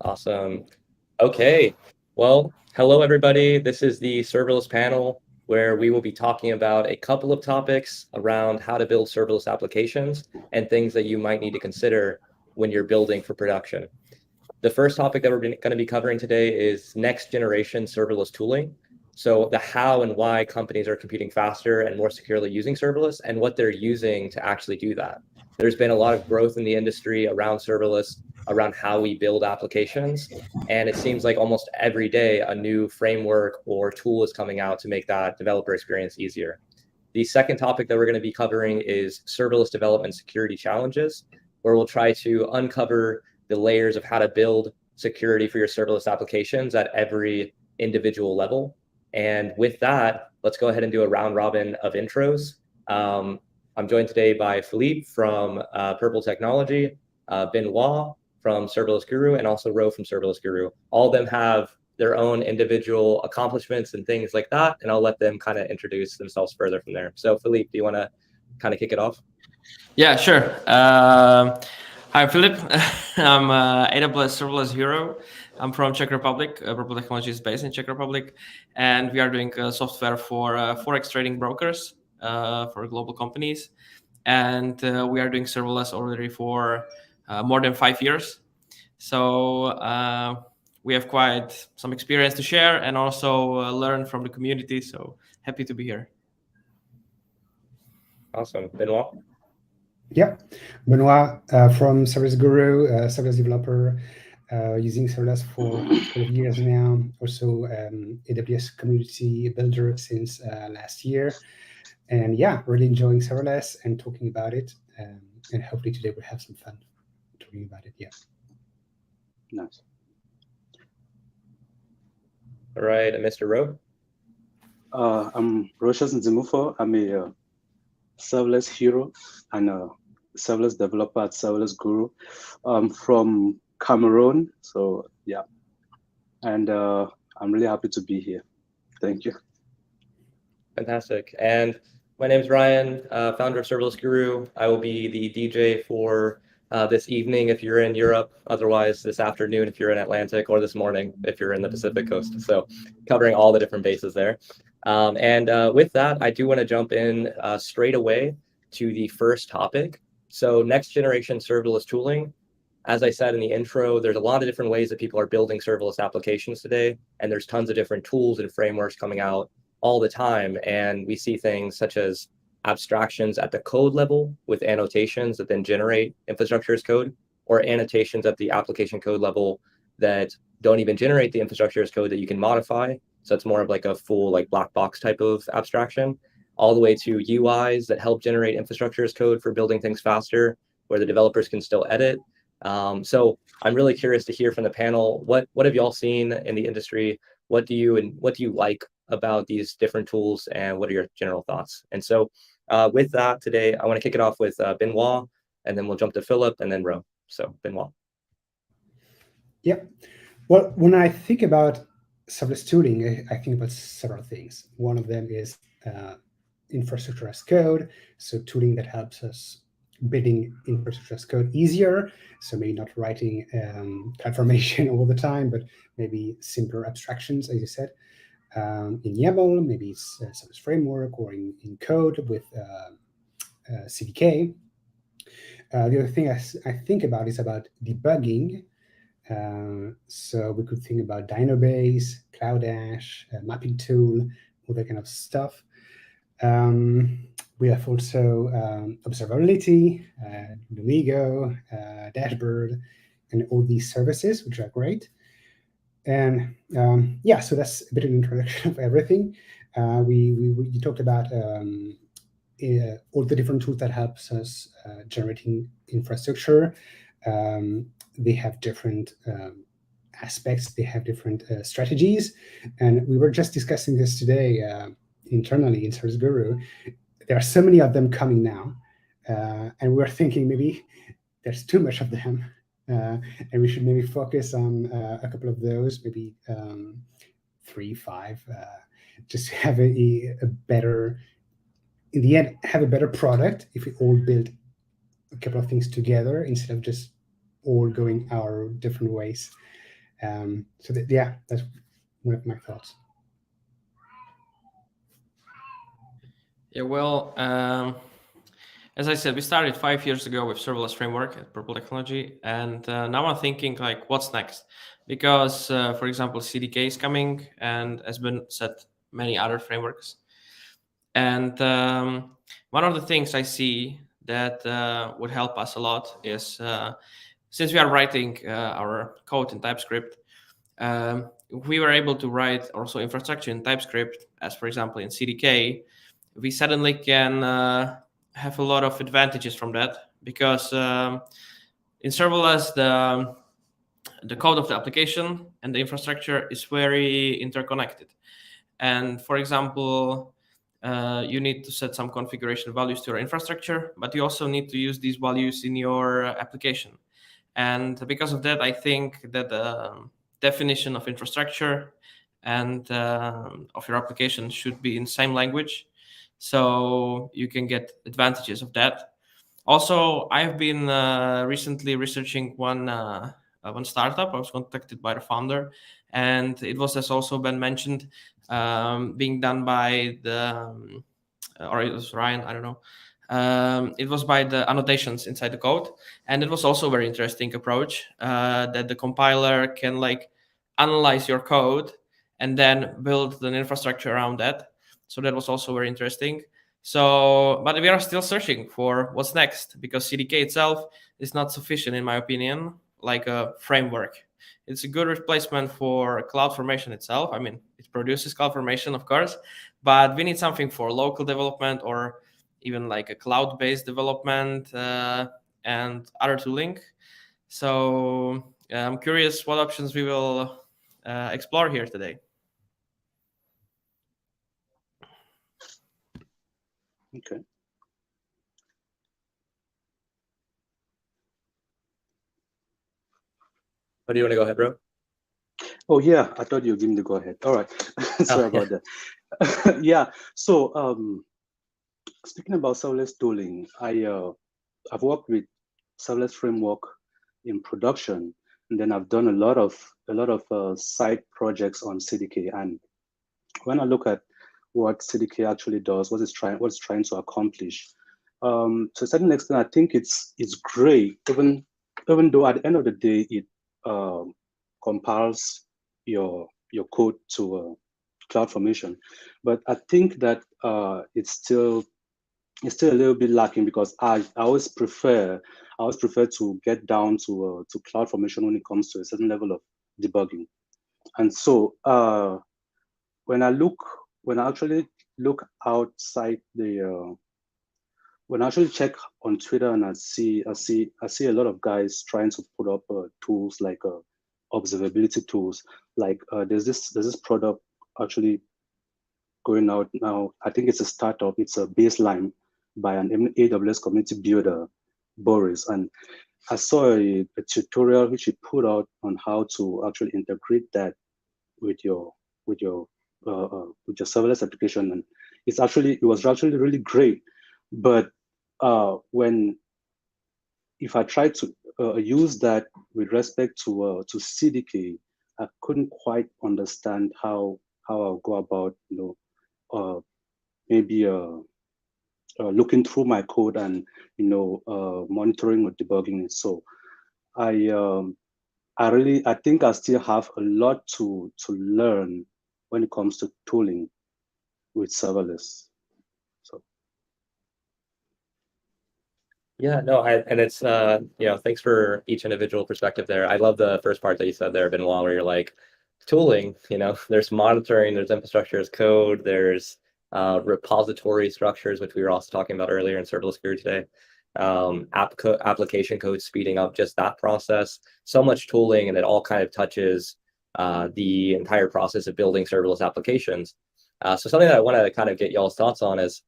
Awesome. Okay. Well, hello, everybody. This is the serverless panel where we will be talking about a couple of topics around how to build serverless applications and things that you might need to consider when you're building for production. The first topic that we're going to be covering today is next generation serverless tooling. So the how and why companies are competing faster and more securely using serverless and what they're using to actually do that. There's been a lot of growth in the industry around serverless, around how we build applications. And it seems like almost every day a new framework or tool is coming out to make that developer experience easier. The second topic that we're going to be covering is serverless development security challenges, where we'll try to uncover the layers of how to build security for your serverless applications at every individual level. And with that, let's go ahead and do a round robin of intros. I'm joined today by Filip from Purple Technology, Benoit from Serverless Guru, and also Ro from Serverless Guru. All of them have their own individual accomplishments and things like that, and I'll let them kind of introduce themselves further from there. So Filip, do you want to kind of kick it off? Yeah, sure. Hi, Filip. I'm AWS Serverless Hero. I'm from Czech Republic. Purple Technology is based in Czech Republic, and we are doing software for forex trading brokers for global companies. And we are doing serverless already for more than 5 years. So we have quite some experience to share and also learn from the community. So happy to be here. Awesome. Benoit? Yeah, Benoit from Serverless Guru, serverless developer, using serverless for 12 years now. Also, AWS community builder since last year. And yeah, really enjoying serverless and talking about it. And hopefully today we'll have some fun talking about it. Yeah. Nice. All right, Mr. Ro? I'm Rochas Nzimufo. I'm a serverless hero and a serverless developer at Serverless Guru. From Cameroon. So yeah, and I'm really happy to be here. Thank you. Fantastic. And my name is Ryan, founder of Serverless Guru. I will be the DJ for this evening if you're in Europe, otherwise this afternoon if you're in Atlantic, or this morning if you're in the Pacific Coast. So covering all the different bases there. With that, I do want to jump in straight away to the first topic. So next generation serverless tooling. As I said in the intro, there's a lot of different ways that people are building serverless applications today, and there's tons of different tools and frameworks coming out all the time. And we see things such as abstractions at the code level with annotations that then generate infrastructure as code, or annotations at the application code level that don't even generate the infrastructure as code that you can modify. So it's more of like a full like Blackbox type of abstraction, all the way to UIs that help generate infrastructure as code for building things faster, where the developers can still edit. So I'm really curious to hear from the panel, what have y'all seen in the industry? What do you like about these different tools, and what are your general thoughts? And so with that today, I want to kick it off with Benoit, and then we'll jump to Filip and then Ro. So Benoit. Yeah. Well, when I think about serverless tooling, I think about several things. One of them is infrastructure as code, so tooling that helps us building infrastructure as code easier. So maybe not writing CloudFormation all the time, but maybe simpler abstractions, as you said, in YAML, maybe it's a service framework, or in code with CDK. The other thing I think about is about debugging. So we could think about Dynobase, Cloudash, mapping tool, all that kind of stuff. We have also observability, Lumigo, Dashboard, and all these services, which are great. And yeah, so that's a bit of an introduction of everything. You talked about all the different tools that helps us generating infrastructure. They have different aspects. They have different strategies. And we were just discussing this today internally in Serverless Guru. There are so many of them coming now. And we're thinking maybe there's too much of them. And we should maybe focus on a couple of those, maybe 3, 5, just to have a better, in the end, have a better product if we all build a couple of things together instead of just all going our different ways. So yeah, that's one of my thoughts. Yeah, well, as I said, we started 5 years ago with serverless framework at Purple Technology, and now I'm thinking like, what's next? Because, for example, CDK is coming, and as been said, many other frameworks. And one of the things I see that would help us a lot is since we are writing our code in TypeScript, we were able to write also infrastructure in TypeScript, as for example in CDK. We suddenly can have a lot of advantages from that, because in serverless the code of the application and the infrastructure is very interconnected. And for example, you need to set some configuration values to your infrastructure, but you also need to use these values in your application. And because of that, I think that the definition of infrastructure and of your application should be in same language, so you can get advantages of that. Also, I've been recently researching one startup. I was contacted by the founder, and it was, as also been mentioned, being done by the or it was Ryan, I don't know. It was by the annotations inside the code, and it was also a very interesting approach that the compiler can like analyze your code and then build an infrastructure around that. So that was also very interesting. So, but we are still searching for what's next, because CDK itself is not sufficient, in my opinion, like a framework. It's a good replacement for CloudFormation itself. I mean, it produces CloudFormation, of course, but we need something for local development, or even like a cloud-based development and other tooling. So I'm curious what options we will explore here today. Okay. Oh, do you want to go ahead, bro? Oh yeah, I thought you were giving the go ahead. All right, sorry about that. Yeah. So speaking about serverless tooling, I've worked with serverless framework in production, and then I've done a lot of side projects on CDK. And when I look at what CDK actually does, what it's trying to accomplish, to a certain extent, I think it's great, even though at the end of the day it compiles your code to CloudFormation, but I think that it's still a little bit lacking, because I always prefer to get down to CloudFormation when it comes to a certain level of debugging. And so when I actually look outside the when I actually check on Twitter, and I see a lot of guys trying to put up tools like observability tools. Like there's this product actually going out now. I think it's a startup. It's a baseline by an AWS community builder, Boris. And I saw a tutorial which he put out on how to actually integrate that with your serverless application, and it was actually really great. But if I tried to use that with respect to CDK, I couldn't quite understand how I'll go about maybe looking through my code and monitoring or debugging it. So I think I still have a lot to learn when it comes to tooling with serverless. So Yeah, no, and it's thanks for each individual perspective there. I love the first part that you said there, Benoit, where you're like, tooling, there's monitoring, there's infrastructure as code, there's repository structures, which we were also talking about earlier in serverless Guru today. Application code speeding up just that process. So much tooling, and it all kind of touches the entire process of building serverless applications. So something that I want to kind of get y'all's thoughts on is,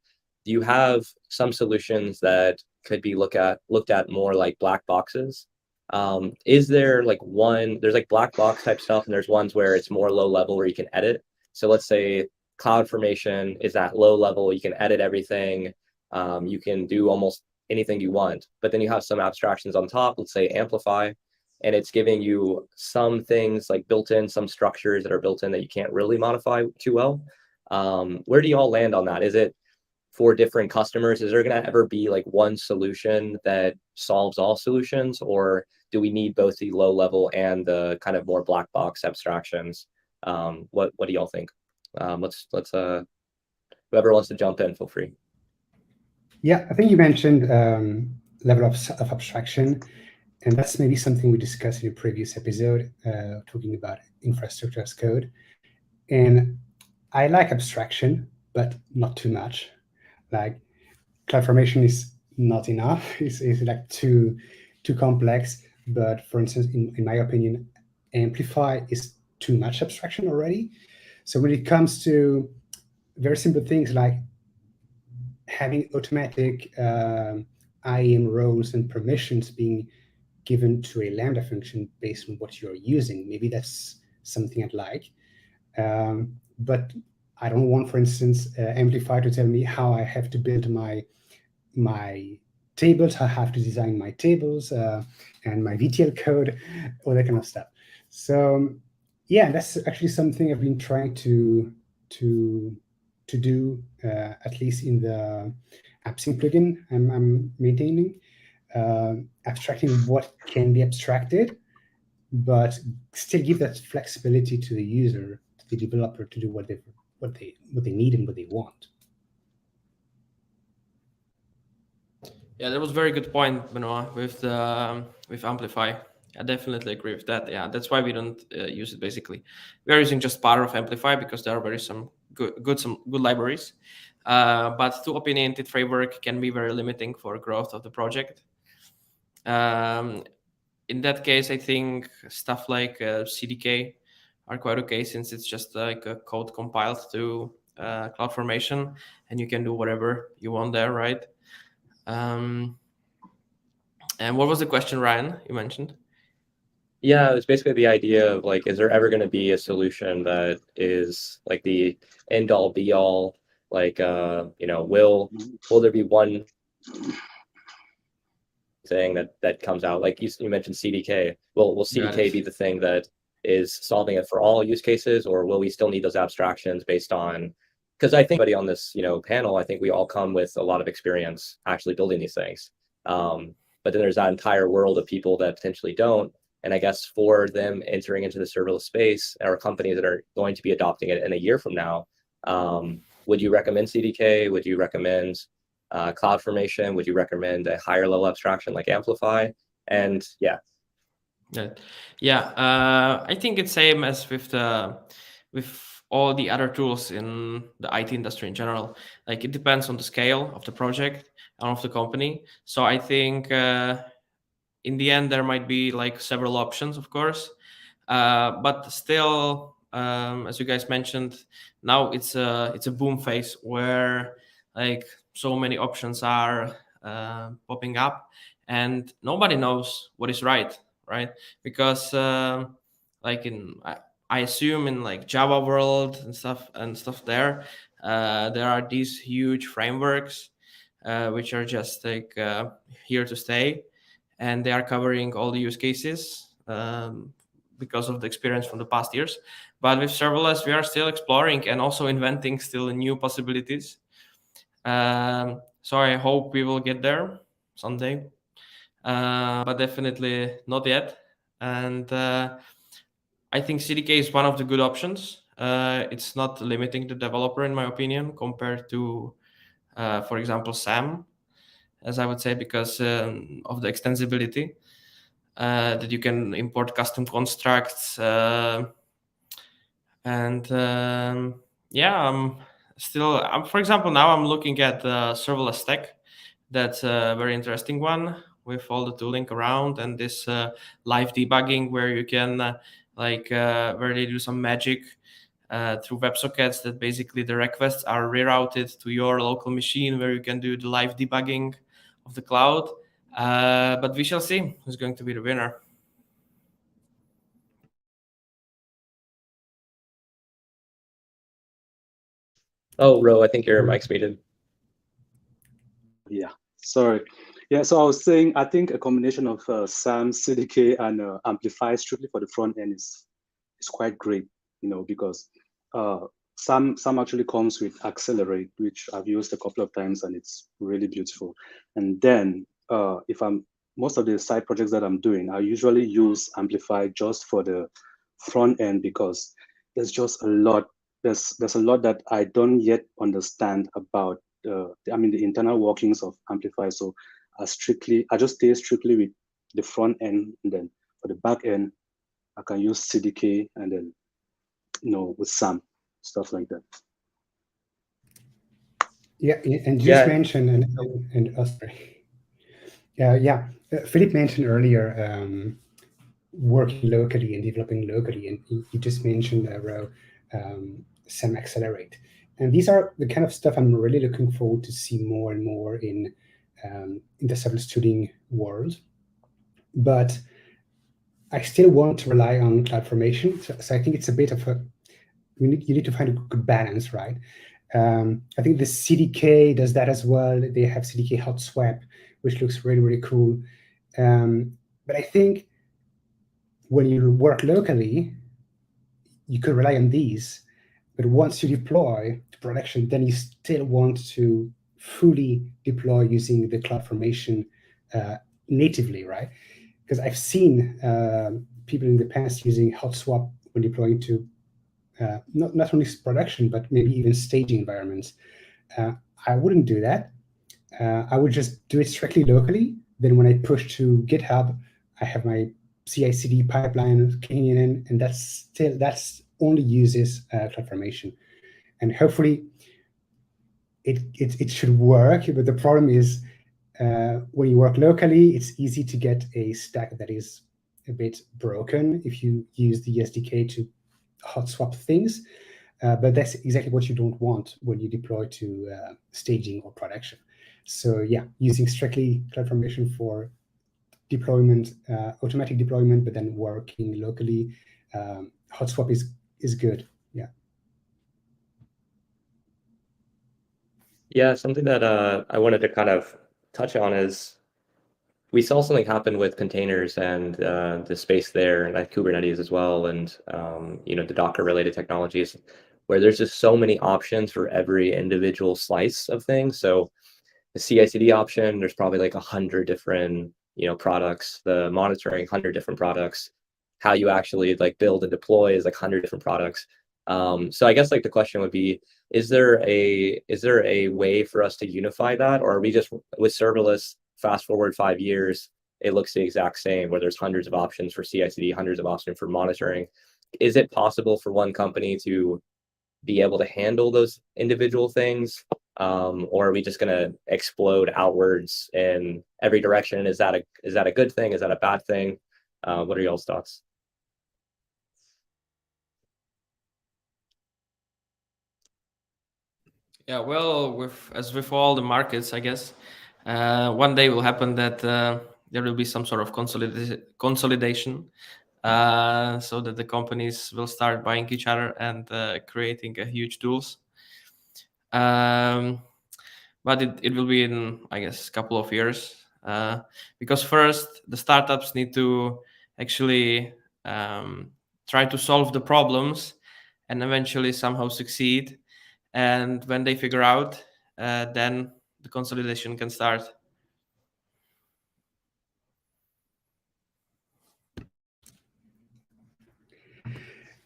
do you have some solutions that could be looked at more like black boxes? Is there like there's like black box type stuff, and there's ones where it's more low level where you can edit. So let's say CloudFormation is that low level, you can edit everything, you can do almost anything you want, but then you have some abstractions on top, let's say Amplify, and it's giving you some things like built in, some structures that are built in that you can't really modify too well. Where do you all land on that? Is it for different customers? Is there going to ever be like one solution that solves all solutions, or do we need both the low level and the kind of more black box abstractions? What do y'all think? Let's whoever wants to jump in, feel free. Yeah, I think you mentioned level of abstraction, and that's maybe something we discussed in a previous episode, talking about infrastructure as code. And I like abstraction, but not too much. Like CloudFormation is not enough. It's like too complex. But for instance, in my opinion, Amplify is too much abstraction already. So when it comes to very simple things like having automatic IAM roles and permissions being given to a lambda function based on what you're using, maybe that's something I'd like. But I don't want, for instance, Amplify to tell me how I have to build my tables, how I have to design my tables and my VTL code, all that kind of stuff. So yeah, that's actually something I've been trying to do, at least in the Appsync plugin I'm maintaining, abstracting what can be abstracted, but still give that flexibility to the user, to the developer, to do what they need and what they want. Yeah, that was a very good point, Benoit, with Amplify. I definitely agree with that. Yeah, that's why we don't use it. Basically, we are using just part of Amplify because there are some good libraries. But too opinionated framework can be very limiting for growth of the project. In that case, I think stuff like CDK are quite okay, since it's just like a code compiled to CloudFormation, and you can do whatever you want there, right? And what was the question, Ryan, you mentioned? Yeah, it's basically the idea of like, is there ever going to be a solution that is like the end all be all? Like, will there be one thing that comes out? Like you mentioned CDK. Will CDK be the thing that is solving it for all use cases, or will we still need those abstractions based on? Because I think everybody on this panel, I think we all come with a lot of experience actually building these things. But then there's that entire world of people that potentially don't. And I guess for them entering into the serverless space, or companies that are going to be adopting it in a year from now, would you recommend CDK? Would you recommend CloudFormation? Would you recommend a higher level abstraction like Amplify? And yeah. I think it's same as with all the other tools in the IT industry in general. Like, it depends on the scale of the project and of the company. So I think in the end there might be like several options, of course, but still, as you guys mentioned, now it's a boom phase where like so many options are popping up, and nobody knows what is right, because I assume in like Java world and stuff there are these huge frameworks which are just like here to stay, and they are covering all the use cases because of the experience from the past years. But with serverless, we are still exploring and also inventing still new possibilities. So I hope we will get there someday, but definitely not yet. And I think CDK is one of the good options. It's not limiting the developer, in my opinion, compared to, for example, SAM, as I would say, because of the extensibility that you can import custom constructs. For example, now I'm looking at the serverless stack. That's a very interesting one with all the tooling around and this live debugging where you can where they do some magic through WebSockets that basically the requests are rerouted to your local machine where you can do the live debugging of the cloud. But we shall see who's going to be the winner. Oh, Ro, I think your mic's muted. Yeah, sorry. Yeah, so I was saying, I think a combination of SAM, CDK, and Amplifier strictly for the front end is quite great, because SAM actually comes with Accelerate, which I've used a couple of times, and it's really beautiful. And then most of the side projects that I'm doing, I usually use Amplify just for the front end because there's just a lot. There's a lot that I don't yet understand about the internal workings of Amplify. So I just stay strictly with the front end, and then for the back end, I can use CDK and then, with SAM, stuff like that. Yeah, and you just mentioned, Filip mentioned earlier working locally and developing locally, and you just mentioned SAM Accelerate. And these are the kind of stuff I'm really looking forward to see more and more in the serverless tooling world. But I still want to rely on CloudFormation. So I think it's a bit of you need to find a good balance, right? I think the CDK does that as well. They have CDK hot swap, which looks really, really cool. But I think when you work locally, you could rely on these. But once you deploy to production, then you still want to fully deploy using the CloudFormation natively, right? Because I've seen people in the past using hot swap when deploying to not only production, but maybe even staging environments. I wouldn't do that. I would just do it strictly locally. Then when I push to GitHub, I have my CI/CD pipeline kicking in, and that's only uses CloudFormation. And hopefully it should work. But the problem is when you work locally, it's easy to get a stack that is a bit broken if you use the SDK to hot swap things, but that's exactly what you don't want when you deploy to staging or production. So yeah, using strictly CloudFormation for deployment, automatic deployment, but then working locally, hot swap is good. Yeah. Yeah, something that I wanted to kind of touch on is we saw something happen with containers and the space there, and like Kubernetes as well, and the Docker related technologies, where there's just so many options for every individual slice of things. So the CI/CD option, there's probably like 100 different products. The monitoring, 100 different products. How you actually like build and deploy is like 100 different products. So I guess like the question would be, is there a way for us to unify that, or are we just with serverless? Fast forward 5 years, it looks the exact same, where there's hundreds of options for CI/CD, hundreds of options for monitoring. Is it possible for one company to be able to handle those individual things, or are we just going to explode outwards in every direction? Is that a good thing? Is that a bad thing? What are y'all's thoughts? Yeah, well, as with all the markets, I guess, one day will happen that there will be some sort of consolidation, so that the companies will start buying each other and creating huge tools. But it will be in, I guess, a couple of years, because first the startups need to actually try to solve the problems and eventually somehow succeed. And when they figure out, then the consolidation can start.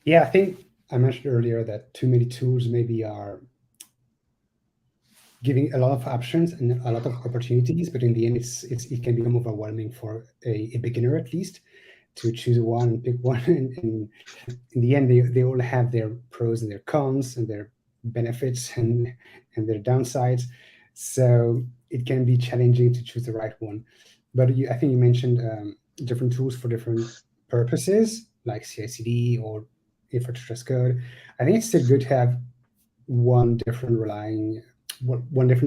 Yeah, I think I mentioned earlier that too many tools maybe are giving a lot of options and a lot of opportunities, but in the end, it can become overwhelming for a beginner at least to choose one and pick one. And in the end, they all have their pros and their cons and their benefits and their downsides. So it can be challenging to choose the right one. But I think you mentioned different tools for different purposes, like CI/CD or infrastructure as code. I think it's still good to have one different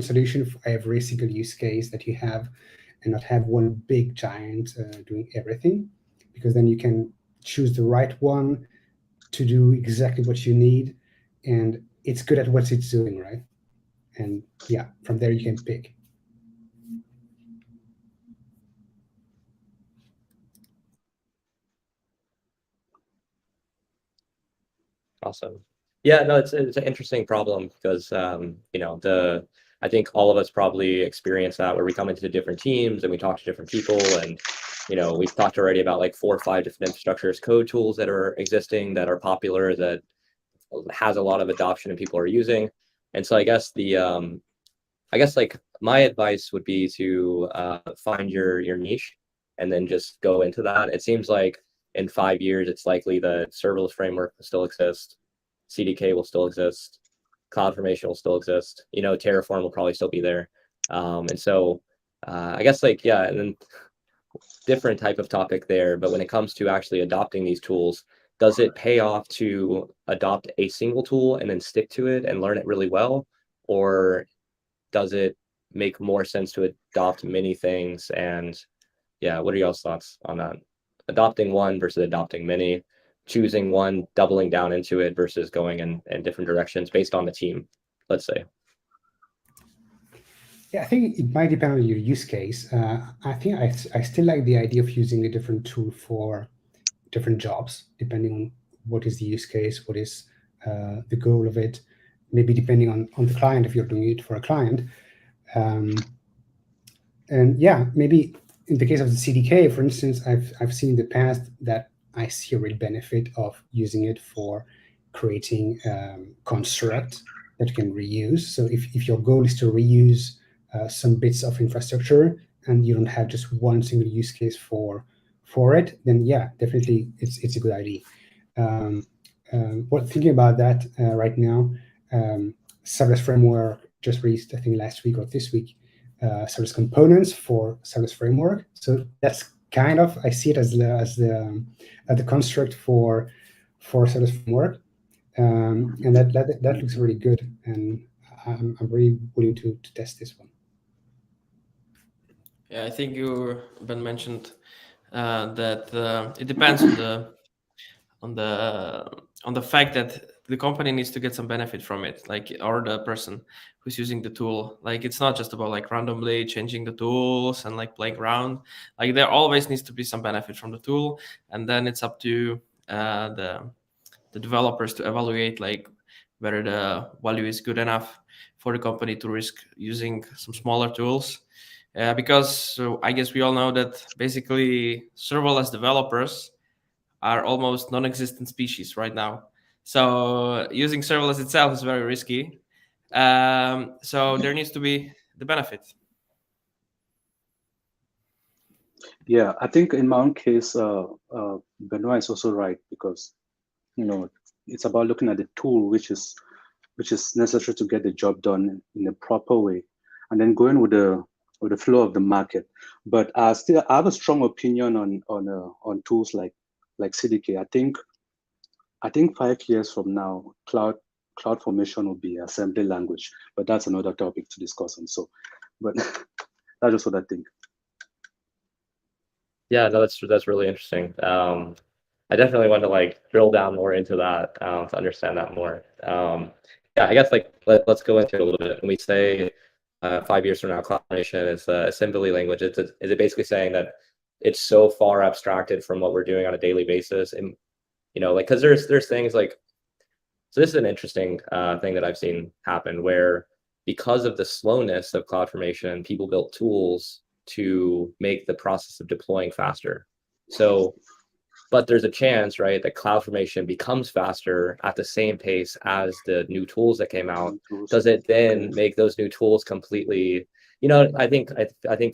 solution for every single use case that you have, and not have one big giant doing everything, because then you can choose the right one to do exactly what you need, and it's good at what it's doing, right? And yeah, from there you can pick. Awesome. Yeah, no, it's an interesting problem because I think all of us probably experience that where we come into different teams and we talk to different people, and we've talked already about like 4 or 5 different infrastructure as code tools that are existing, that are popular, that has a lot of adoption and people are using. And so I guess like my advice would be to find your niche and then just go into that. It seems like in 5 years, it's likely the serverless framework will still exist, CDK will still exist, CloudFormation will still exist. Terraform will probably still be there. And so I guess like, yeah, and then different type of topic there. But when it comes to actually adopting these tools, does it pay off to adopt a single tool and then stick to it and learn it really well? Or does it make more sense to adopt many things? And yeah, what are y'all's thoughts on that? Adopting one versus adopting many, choosing one, doubling down into it versus going in different directions based on the team, let's say. Yeah, I think it might depend on your use case. I think I still like the idea of using a different tool for different jobs, depending on what is the use case, what is the goal of it, maybe depending on the client, if you're doing it for a client. And yeah, maybe in the case of the CDK, for instance, I've seen in the past that I see a real benefit of using it for creating construct that you can reuse. So if your goal is to reuse some bits of infrastructure and you don't have just one single use case for it, then yeah, definitely it's a good idea. Thinking about that right now, Serverless Framework just released, I think last week or this week, serverless components for serverless framework. So that's kind of, I see it as the construct for serverless framework, and that looks really good, and I'm really willing to test this one. Yeah, I think Ben mentioned that it depends on the fact that the company needs to get some benefit from it, like, or the person who's using the tool. Like, it's not just about like randomly changing the tools and like playing around. Like, there always needs to be some benefit from the tool, and then it's up to the developers to evaluate like whether the value is good enough for the company to risk using some smaller tools. Because I guess we all know that basically serverless developers are almost non-existent species right now. So using serverless itself is very risky. So there needs to be the benefit. Yeah, I think in my own case, Benoit is also right, because it's about looking at the tool which is necessary to get the job done in a proper way, and then going with the flow of the market. But I have a strong opinion on tools like CDK. I think 5 years from now, CloudFormation will be assembly language, but that's another topic to discuss. And so, but that's just what I think. Yeah, no, that's really interesting. I definitely want to like drill down more into that to understand that more. Yeah, I guess like let's go into it a little bit. When we say 5 years from now, CloudFormation is assembly language, is it basically saying that it's so far abstracted from what we're doing on a daily basis, and like, because there's things like, so this is an interesting thing that I've seen happen, where because of the slowness of CloudFormation, people built tools to make the process of deploying faster. So, but there's a chance, right, that CloudFormation becomes faster at the same pace as the new tools that came out. Does it then make those new tools completely, I think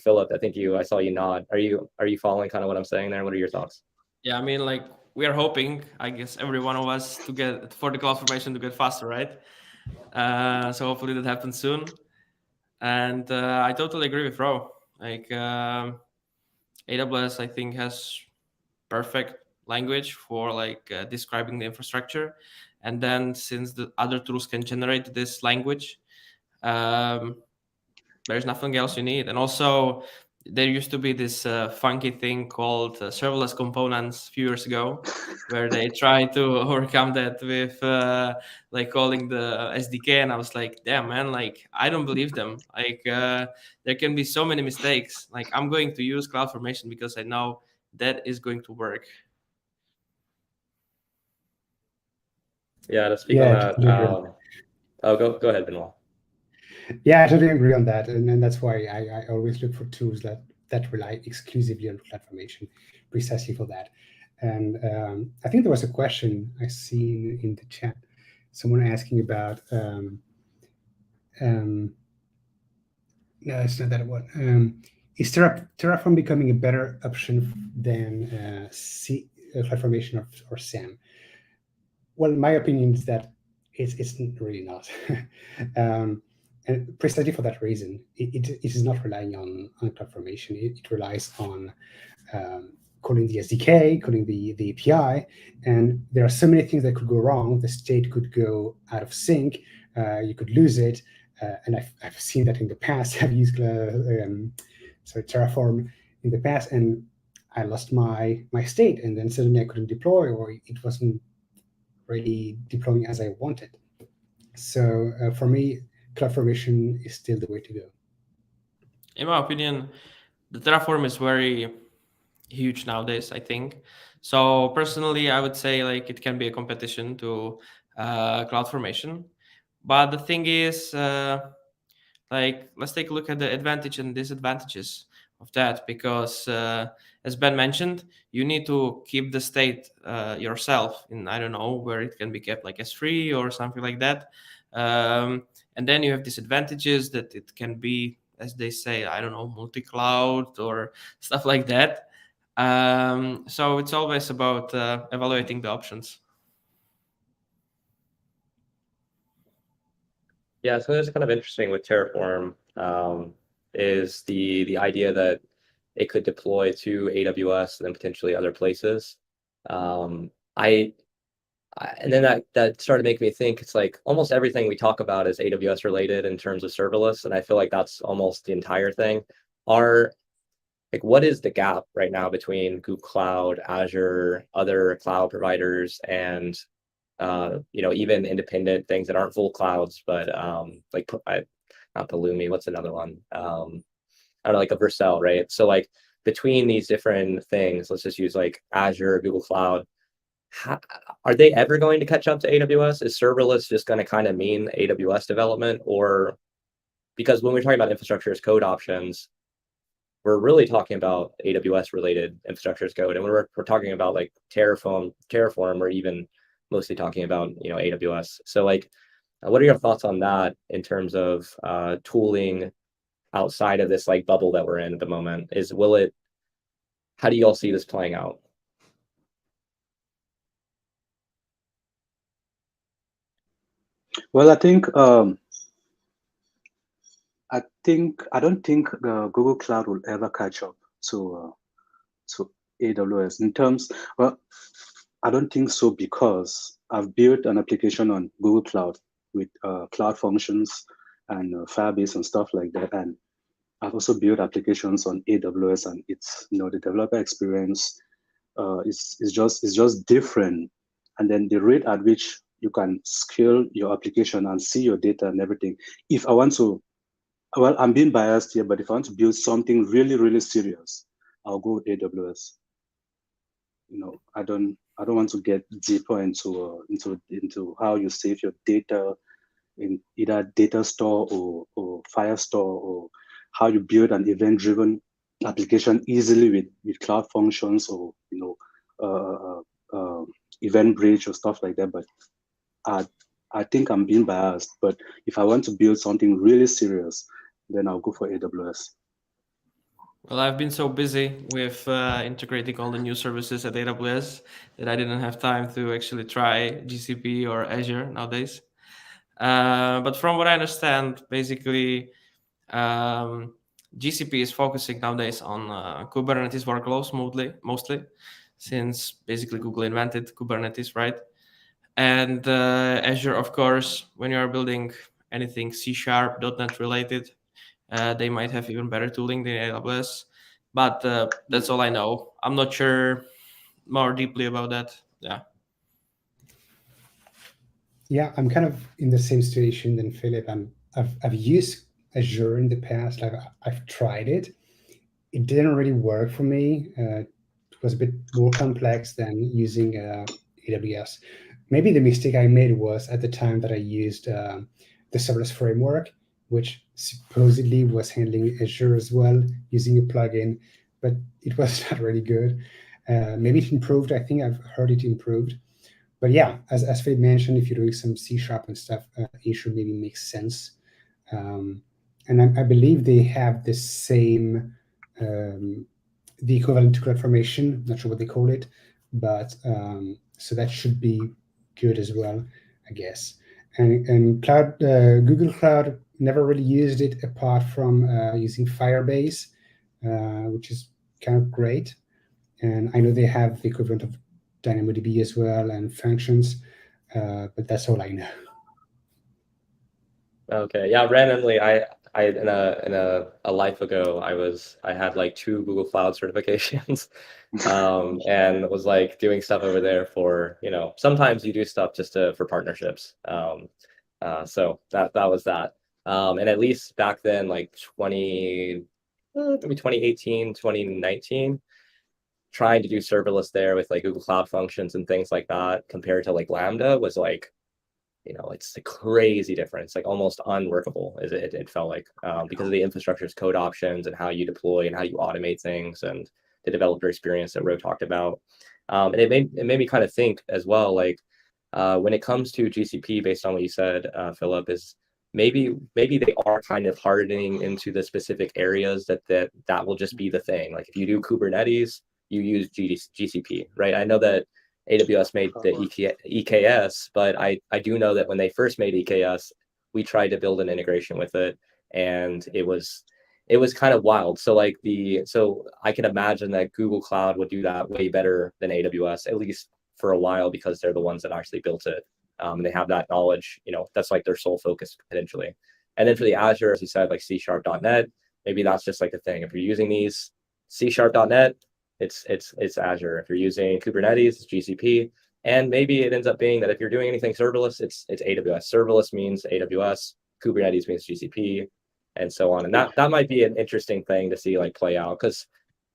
Philip, I saw you nod. Are you following kind of what I'm saying there? What are your thoughts? Yeah, I mean, like, we are hoping, I guess, every one of us for the CloudFormation to get faster, right? So hopefully that happens soon. And I totally agree with Ro. Like, AWS, I think, has perfect language for like describing the infrastructure, and then since the other tools can generate this language, there's nothing else you need. And also, there used to be this funky thing called serverless components a few years ago, where they tried to overcome that with like calling the SDK, and I was like, damn, man, like, I don't believe them. Like, there can be so many mistakes. Like, I'm going to use CloudFormation because I know that is going to work. Yeah, to speak Yeah, on I that. totally agree on that. Oh, go ahead, Benoit. Yeah, I totally agree on that, and that's why I always look for tools that rely exclusively on CloudFormation, precisely for that. And I think there was a question I seen in the chat, someone asking about. No, it's not that one. Is Terraform becoming a better option than CloudFormation or SAM? Well, my opinion is that it's really not. And precisely for that reason, it is not relying on CloudFormation. It relies on calling the SDK, calling the API, and there are so many things that could go wrong. The state could go out of sync. You could lose it. And I've seen that in the past. I've used Terraform in the past, and I lost my state, and then suddenly I couldn't deploy, or it wasn't really deploying as I wanted. So for me, CloudFormation is still the way to go. In my opinion, the Terraform is very huge nowadays, I think. So personally, I would say like it can be a competition to CloudFormation. But the thing is, like, let's take a look at the advantage and disadvantages of that, because as Ben mentioned, you need to keep the state yourself in, I don't know, where it can be kept, like S3 or something like that. And then you have disadvantages that it can be, as they say, I don't know, multi-cloud or stuff like that. So it's always about evaluating the options. Yeah, so it's kind of interesting with Terraform is the idea that it could deploy to AWS and then potentially other places. And then that started making me think it's like almost everything we talk about is AWS related in terms of serverless, and I feel like that's almost the entire thing. What is the gap right now between Google Cloud, Azure, other cloud providers, and even independent things that aren't full clouds, but not Pulumi, what's another one? I don't know, like a Vercel, right? So like between these different things, let's just use like Azure, Google Cloud. Are they ever going to catch up to AWS? Is serverless just going to kind of mean AWS development? Or because when we're talking about infrastructure as code options, we're really talking about AWS related infrastructure as code. And when we're talking about like Terraform, we're even mostly talking about AWS. So like, what are your thoughts on that in terms of tooling outside of this like bubble that we're in at the moment? How do you all see this playing out? Well, I don't think Google Cloud will ever catch up to AWS in terms. Well, I don't think so, because I've built an application on Google Cloud with Cloud Functions and Firebase and stuff like that, and I've also built applications on AWS, and it's the developer experience is just different, and then the rate at which you can scale your application and see your data and everything. If I want to, well, I'm being biased here, but if I want to build something really, really serious, I'll go with AWS. I don't want to get deeper into how you save your data in either data store or Firestore, or how you build an event-driven application easily with Cloud Functions or Event Bridge or stuff like that. But I think I'm being biased. But if I want to build something really serious, then I'll go for AWS. Well, I've been so busy with integrating all the new services at AWS that I didn't have time to actually try GCP or Azure nowadays. But from what I understand, basically, GCP is focusing nowadays on Kubernetes workloads mostly, since basically Google invented Kubernetes, right? And Azure, of course, when you are building anything C# .NET related, they might have even better tooling than AWS. But that's all I know. I'm not sure more deeply about that. Yeah. Yeah, I'm kind of in the same situation than Philip. I've used Azure in the past. I've tried it. It didn't really work for me. It was a bit more complex than using AWS. maybe the mistake I made was at the time that I used the serverless framework, which supposedly was handling Azure as well using a plugin, but it was not really good. Maybe it improved. I think I've heard it improved. But yeah, as Filip mentioned, if you're doing some C# and stuff, Azure maybe makes sense. And I believe they have the same, the equivalent to CloudFormation, not sure what they call it, but so that should be good as well, I guess. And Google Cloud never really used it apart from using Firebase, which is kind of great. And I know they have the equivalent of DynamoDB as well and functions, but that's all I know. Okay, yeah. Randomly, I in a life ago, I had like 2 Google Cloud certifications, and was like doing stuff over there for, sometimes you do stuff just for partnerships. So that was that. And at least back then, like maybe 2018, 2019, trying to do serverless there with like Google Cloud Functions and things like that compared to like Lambda was like, it's a crazy difference, like almost unworkable as it felt like, because of the infrastructure's code options and how you deploy and how you automate things and the developer experience that Ro talked about. And it made me kind of think as well, like when it comes to GCP, based on what you said, Filip, is maybe they are kind of hardening into the specific areas that will just be the thing. Like if you do Kubernetes, you use GCP, right? I know that AWS made the EKS, but I do know that when they first made EKS, we tried to build an integration with it, and it was kind of wild. So so I can imagine that Google Cloud would do that way better than AWS, at least for a while, because they're the ones that actually built it. And they have that knowledge, that's like their sole focus potentially. And then for the Azure, as you said, like C#.NET, maybe that's just like the thing. If you're using these C#.NET, it's Azure. If you're using Kubernetes, it's GCP. And maybe it ends up being that if you're doing anything serverless, it's AWS. Serverless means AWS, Kubernetes means GCP, and so on. And that might be an interesting thing to see like play out, because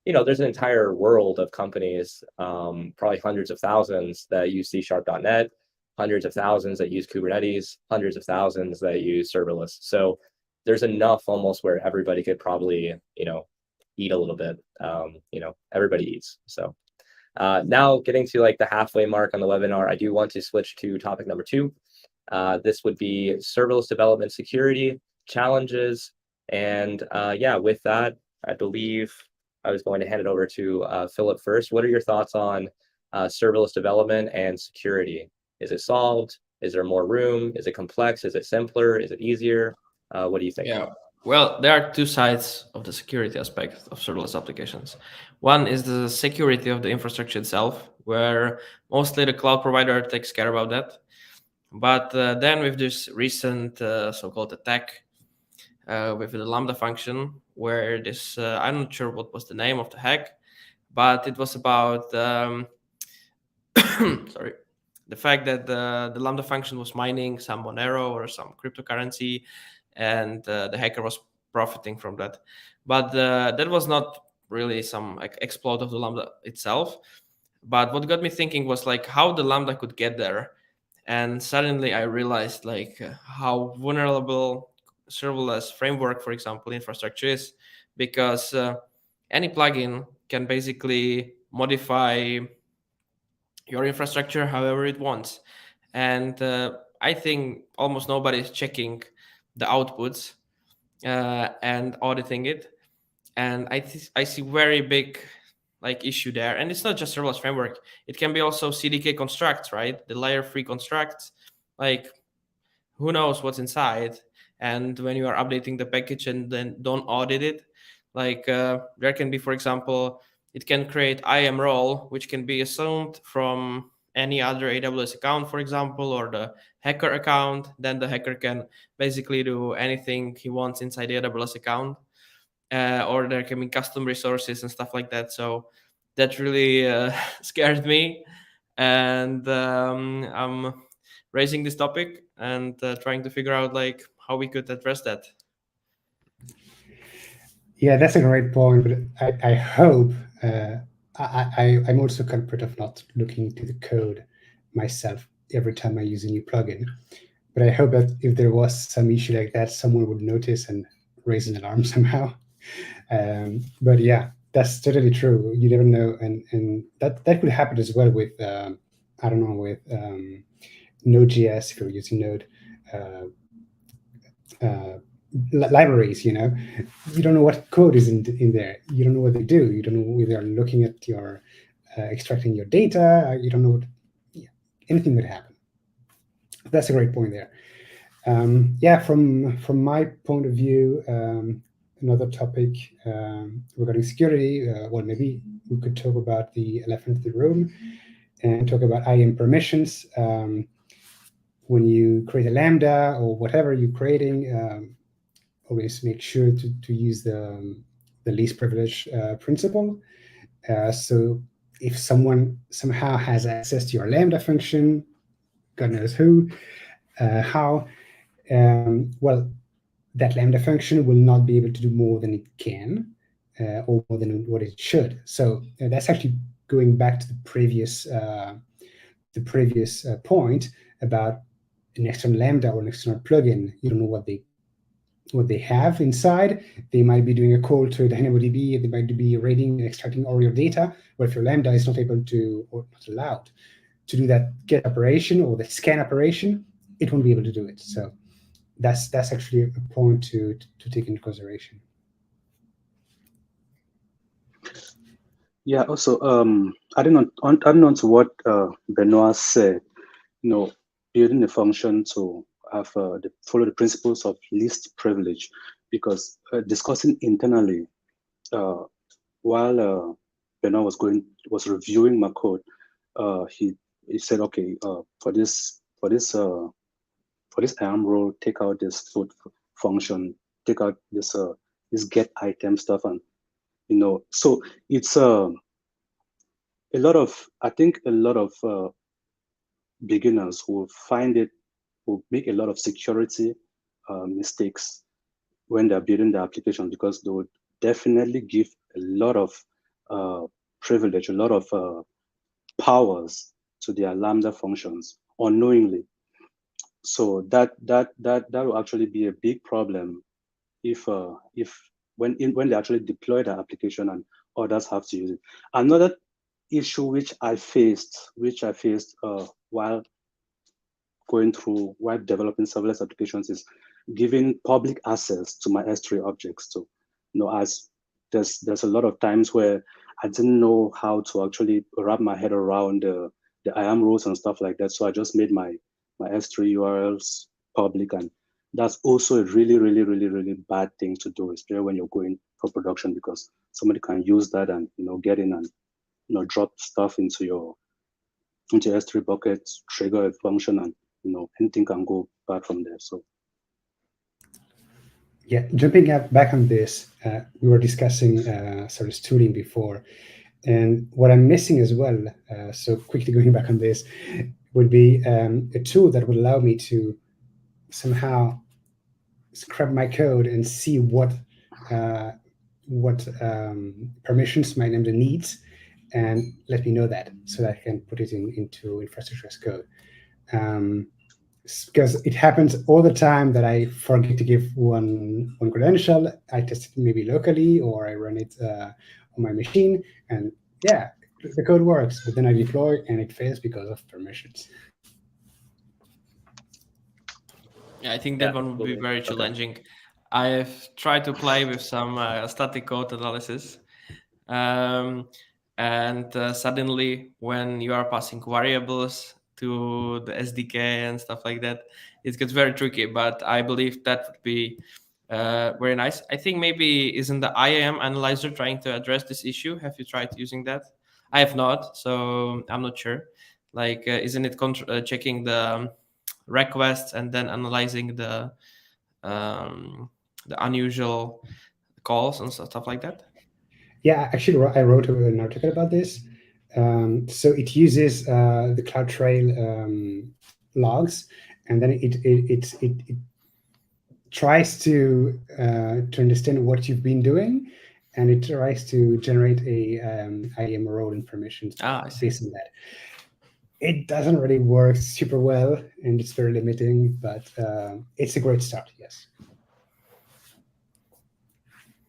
there's an entire world of companies, probably hundreds of thousands that use C#.NET, hundreds of thousands that use Kubernetes, hundreds of thousands that use serverless. So there's enough almost where everybody could probably, eat a little bit. Everybody eats. So now getting to like the halfway mark on the webinar, I do want to switch to topic number 2. This would be serverless development security challenges. And with that, I believe I was going to hand it over to Filip first. What are your thoughts on serverless development and security? Is it solved? Is there more room? Is it complex? Is it simpler? Is it easier? What do you think? Yeah. Well, there are 2 sides of the security aspect of serverless applications. One is the security of the infrastructure itself, where mostly the cloud provider takes care about that. But then with this recent so-called attack with the lambda function, where this, I'm not sure what was the name of the hack, but it was about, sorry, the fact that the lambda function was mining some Monero or some cryptocurrency, and the hacker was profiting from that. But that was not really some exploit of the lambda itself. But what got me thinking was like how the lambda could get there. And suddenly I realized like how vulnerable serverless framework, for example, infrastructure is, because any plugin can basically modify your infrastructure however it wants. And I think almost nobody is checking the outputs and auditing it. And I see very big like issue there. And it's not just serverless framework. It can be also CDK constructs, right? The layer 3 constructs, like who knows what's inside. And when you are updating the package and then don't audit it, like there can be, for example, it can create IAM role, which can be assumed from any other AWS account, for example, or the hacker account. Then the hacker can basically do anything he wants inside the AWS account. Or there can be custom resources and stuff like that. So that really scared me. And I'm raising this topic and trying to figure out like how we could address that. Yeah, that's a great point. But I hope I'm also culprit of not looking into the code myself every time I use a new plugin. But I hope that if there was some issue like that, someone would notice and raise an alarm somehow. But yeah, that's totally true. You never know, and that could happen as well with I don't know, with Node.js if you're using Node. Libraries, you don't know what code is in there. You don't know what they do. You don't know if they're looking at your extracting your data. You don't know what, anything would happen. That's a great point there. Yeah, from my point of view, another topic regarding security. Well, maybe we could talk about the elephant in the room and talk about IAM permissions. When you create a lambda or whatever you're creating, always make sure to use the least privilege principle. So if someone somehow has access to your lambda function, God knows who, how, well, that lambda function will not be able to do more than it can, or more than what it should. So that's actually going back to the previous point about an external lambda or an external plugin. You don't know what they have inside. They might be doing a call to DynamoDB, they might be reading and extracting all your data, but if your lambda is not able to, or not allowed to do that get operation or the scan operation, it won't be able to do it. So that's actually a point to take into consideration. Yeah, also, adding on to what Benoit said, building a function to have follow the principles of least privilege, because discussing internally while Benoit was reviewing my code, he said, okay, for this IAM role, take out this food function, take out this get item stuff, and so it's I think a lot of beginners will make a lot of security mistakes when they're building the application, because they would definitely give a lot of privilege, a lot of powers to their lambda functions unknowingly. So that will actually be a big problem if when they actually deploy the application and others have to use it. Another issue which I faced while developing serverless applications is giving public access to my S3 objects. So, as there's a lot of times where I didn't know how to actually wrap my head around the IAM rules and stuff like that. So I just made my S3 URLs public, and that's also a really, really, really, really bad thing to do, especially when you're going for production, because somebody can use that and get in and drop stuff into your S3 buckets, trigger a function, and anything can go bad from there. So yeah, jumping back on this, we were discussing sort of tooling before, and what I'm missing as well, so quickly going back on this, would be a tool that would allow me to somehow scrub my code and see what permissions my lambda needs, and let me know that, so that I can put it into infrastructure as code. Because it happens all the time that I forget to give one credential. I test it maybe locally, or I run it on my machine, and yeah, the code works, but then I deploy and it fails because of permissions. Yeah, I think that one would be very challenging. I've tried to play with some static code analysis, and suddenly when you are passing variables to the SDK and stuff like that, it gets very tricky. But I believe that would be very nice. I think maybe isn't the IAM analyzer trying to address this issue? Have you tried using that? I have not, so I'm not sure. Like, isn't it checking the requests and then analyzing the unusual calls and stuff like that? Yeah, actually, I wrote an article about this. So it uses the CloudTrail logs, and then it tries to understand what you've been doing, and it tries to generate a IAM role information based on that. It doesn't really work super well, and it's very limiting, but it's a great start, yes.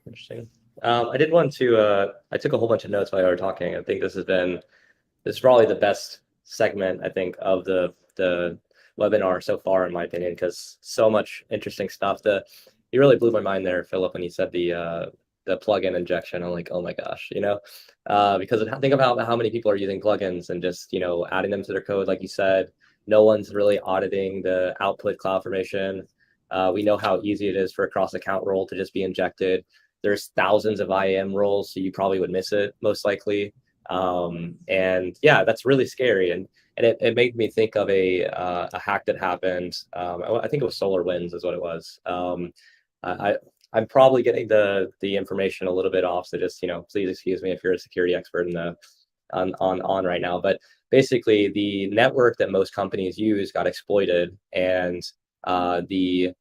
Interesting. I did want to, I took a whole bunch of notes while you were talking. I think this is probably the best segment, I think, of the webinar so far, in my opinion, because so much interesting stuff. You really blew my mind there, Philip, when you said the plugin injection. I'm like, oh my gosh, because think about how many people are using plugins and just, adding them to their code. Like you said, no one's really auditing the output CloudFormation. We know how easy it is for a cross-account role to just be injected. There's thousands of IAM roles, so you probably would miss it most likely. And yeah, that's really scary. And it made me think of a hack that happened. I think it was SolarWinds is what it was. I'm probably getting the information a little bit off, so just please excuse me if you're a security expert on right now. But basically, the network that most companies use got exploited, and the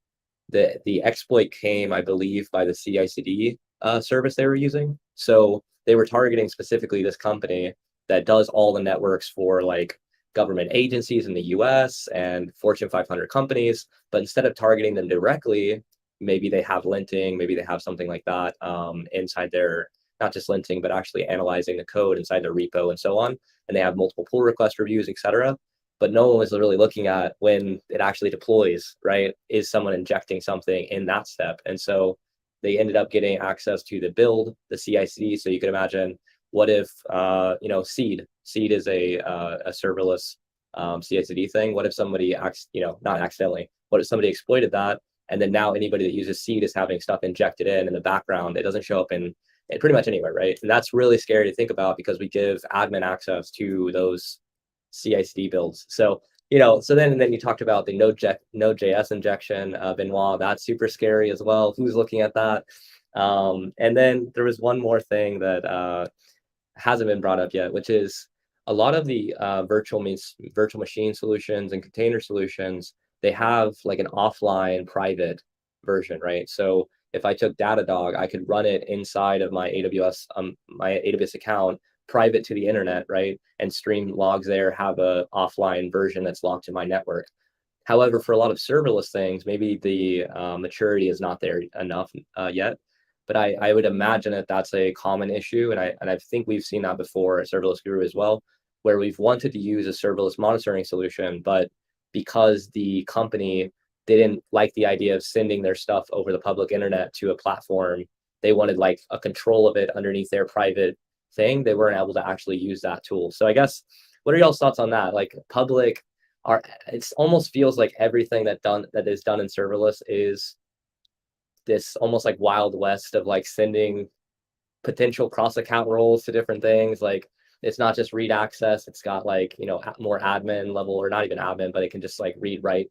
exploit came, I believe, by the CI/CD service they were using. So they were targeting specifically this company that does all the networks for like government agencies in the US and Fortune 500 companies. But instead of targeting them directly, maybe they have linting, maybe they have something like that inside their, not just linting, but actually analyzing the code inside their repo and so on. And they have multiple pull request reviews, etc. But no one was really looking at when it actually deploys, right? Is someone injecting something in that step? And so they ended up getting access to the build, the CI/CD. So you can imagine, what if, seed is a serverless CI/CD thing. What if somebody, not accidentally, what if somebody exploited that? And then now anybody that uses seed is having stuff injected in the background. It doesn't show up in pretty much anywhere, right? And that's really scary to think about, because we give admin access to those CI/CD builds. So, so then you talked about the Node.js injection, Benoit. That's super scary as well. Who's looking at that? And then there was one more thing that hasn't been brought up yet, which is a lot of the virtual machine solutions and container solutions. They have like an offline private version, right? So if I took Datadog, I could run it inside of my AWS account, private to the internet, right? And stream logs there, have a offline version that's locked to my network. However, for a lot of serverless things, maybe the maturity is not there enough yet. But I would imagine that that's a common issue. And I think we've seen that before at Serverless Guru as well, where we've wanted to use a serverless monitoring solution, but because the company didn't like the idea of sending their stuff over the public internet to a platform, they wanted like a control of it underneath their private thing. They weren't able to actually use that tool. So I guess, what are y'all's thoughts on that? Like public, it almost feels like everything that is done in serverless is this almost like Wild West of like sending potential cross-account roles to different things. Like it's not just read access, it's got like, more admin level, or not even admin, but it can just like read, write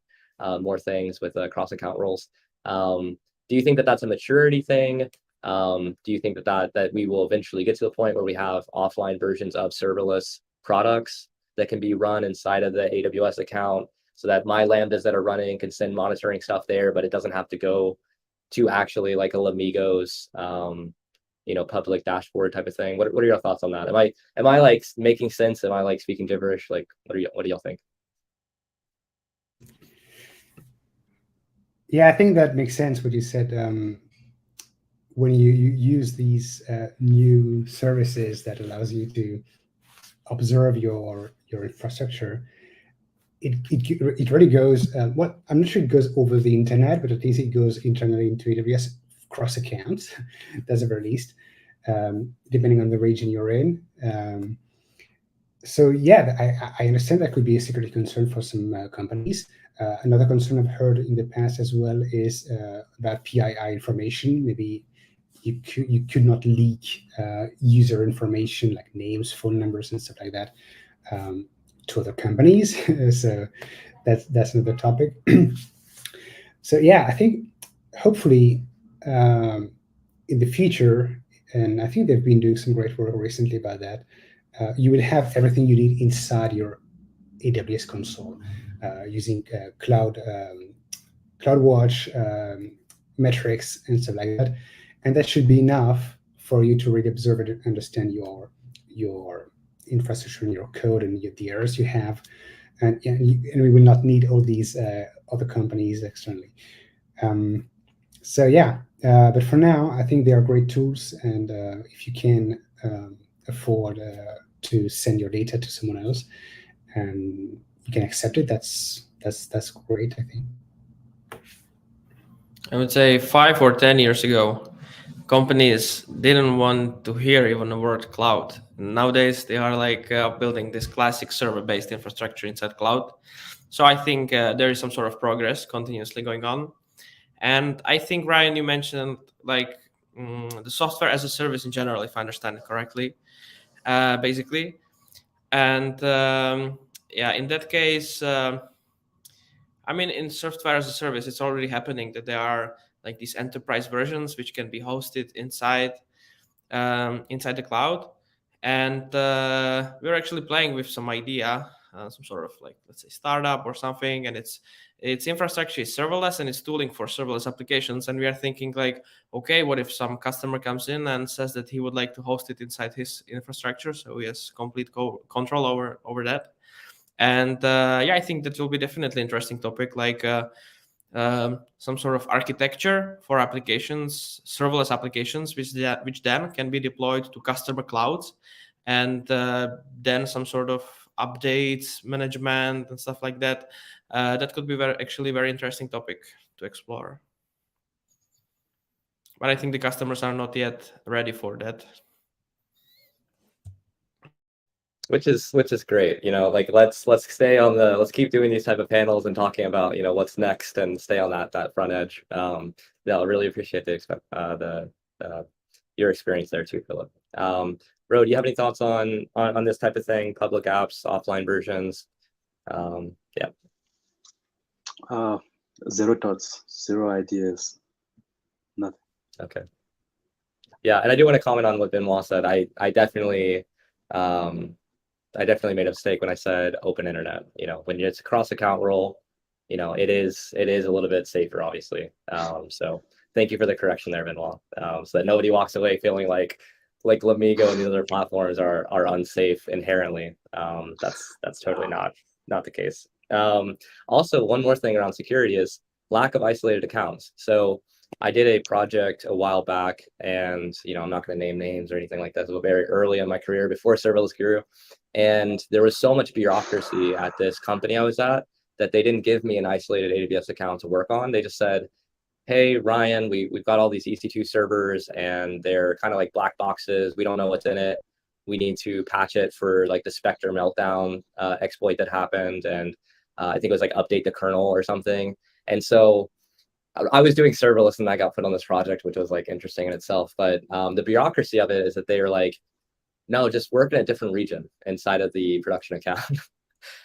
more things with cross-account roles. Do you think that that's a maturity thing? Do you think that we will eventually get to the point where we have offline versions of serverless products that can be run inside of the AWS account, so that my lambdas that are running can send monitoring stuff there, but it doesn't have to go to actually like a Lamigo's public dashboard type of thing? What are your thoughts on that? Am I like making sense? Am I like speaking gibberish? Like what do y'all think? Yeah, I think that makes sense what you said. When you use these new services that allows you to observe your infrastructure, it really goes, I'm not sure it goes over the internet, but at least it goes internally into AWS cross accounts, that's the very least, depending on the region you're in. So yeah, I understand that could be a security concern for some companies. Another concern I've heard in the past as well is about PII information. Maybe you could not leak user information like names, phone numbers, and stuff like that to other companies. So that's another topic. So yeah, I think hopefully in the future, and I think they've been doing some great work recently about that, you will have everything you need inside your AWS console using CloudWatch, metrics, and stuff like that. And that should be enough for you to really observe it and understand your infrastructure in your code and the errors you have, and we will not need all these other companies externally. So yeah, but for now, I think they are great tools, and if you can afford to send your data to someone else, and you can accept it, that's great, I think. I would say 5 or 10 years ago, companies didn't want to hear even the word cloud. Nowadays, they are like building this classic server-based infrastructure inside cloud. So I think there is some sort of progress continuously going on. And I think, Ryan, you mentioned like the software as a service in general, if I understand it correctly, basically. And yeah, in that case, I mean, in software as a service, it's already happening that there are like these enterprise versions which can be hosted inside the cloud. And we're actually playing with some idea, some sort of like, let's say, startup or something, and its infrastructure is serverless and it's tooling for serverless applications. And we are thinking like, okay, what if some customer comes in and says that he would like to host it inside his infrastructure, so he has complete control over that. And yeah, I think that will be definitely interesting topic, like some sort of architecture for applications, serverless applications, which then can be deployed to customer clouds, and then some sort of updates, management, and stuff like that. That could be actually very interesting topic to explore. But I think the customers are not yet ready for that. Which is great, like let's stay on let's keep doing these type of panels and talking about what's next and stay on that front edge. Yeah, I really appreciate your experience there too, Filip. Ro, do you have any thoughts on this type of thing? Public apps, offline versions? Yeah. Zero thoughts, zero ideas, nothing. Okay. Yeah, and I do want to comment on what Benoit said. I definitely made a mistake when I said open internet. When it's cross account role, it is a little bit safer, obviously. So thank you for the correction there, Benoit. So that nobody walks away feeling like Lamigo and the other platforms are unsafe inherently. That's totally not the case. Also, one more thing around security is lack of isolated accounts. So I did a project a while back, and I'm not going to name names or anything like that. It was very early in my career before Serverless Guru, and there was so much bureaucracy at this company I was at that they didn't give me an isolated AWS account to work on. They just said, "Hey Ryan, we've got all these EC2 servers, and they're kind of like black boxes. We don't know what's in it. We need to patch it for like the Spectre meltdown exploit that happened, and I think it was like update the kernel or something." And so I was doing serverless and I got put on this project, which was like interesting in itself. But the bureaucracy of it is that they were like, no, just work in a different region inside of the production account.